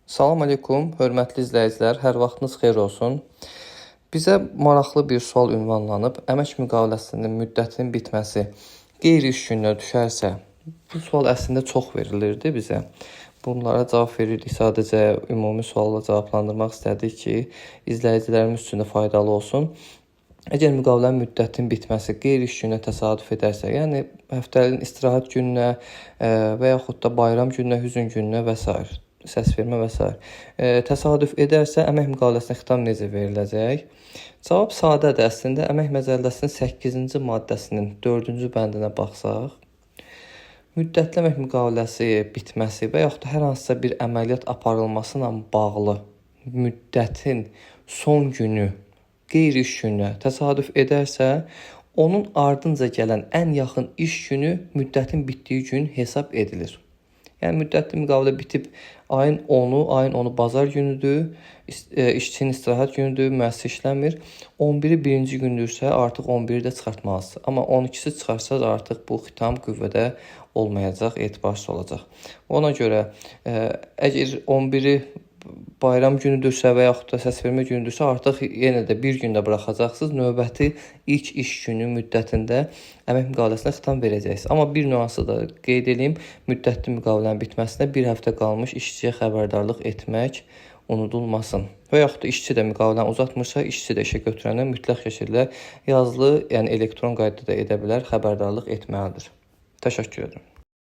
Salam aleykum, hörmətli izləyicilər, hər vaxtınız xeyir olsun. Bizə maraqlı bir sual ünvanlanıb, əmək müqaviləsinin müddətinin bitməsi qeyri-iş gününə düşərsə, bu sual əslində çox verilirdi bizə. Bunlara cavab verirdik, sadəcə ümumi sualla cavablandırmaq istədik ki, izləyicilərimiz üçün də faydalı olsun. Əgər müqavilənin müddətinin bitməsi qeyri-iş gününə təsadüf edərsə, yəni həftənin istirahət gününə və yaxud da bayram gününə, hüzün gününə və s. səsvermə və s. Təsadüf edərsə, əmək müqaviləsinə xitam necə veriləcək? Cavab sadədir. Əslində, əmək məcəlləsinin 8-ci maddəsinin 4-cü bəndinə baxsaq, müddətli əmək müqaviləsi bitməsi və yaxud da hər hansısa bir əməliyyat aparılması ilə bağlı müddətin son günü qeyri-iş gününə təsadüf edərsə, onun ardınca gələn ən yaxın iş günü müddətin bitdiyi gün hesab edilir. Yəni, müddətli müqavilə bitib ayın 10-u bazar günüdür, işçinin istirahət günüdür, müəssisə işləmir. 11-i birinci gündürsə, artıq 11-i də çıxartmalısınız. Amma 12-si çıxarsa artıq bu xitam qüvvədə olmayacaq, etibarsız olacaq. Ona görə, əgər 11-i bayram günüdürsə və yaxud da səsvermə günüdürsə, artıq yenə də bir gündə buraxacaqsınız. Növbəti ilk iş günü müddətində əmək müqaviləsinə xitam verəcəksiniz. Amma bir nüansı da qeyd edeyim, müddətli müqavilənin bitməsinə bir həftə qalmış işçiyə xəbərdarlıq etmək unudulmasın. Və yaxud da işçi də müqaviləni uzatmırsa, işçi də işə götürənə mütləq şəkildə yazılı, yəni elektron qaydada da edə bilər, xəbərdarlıq etməlidir. Təşəkkür edirəm.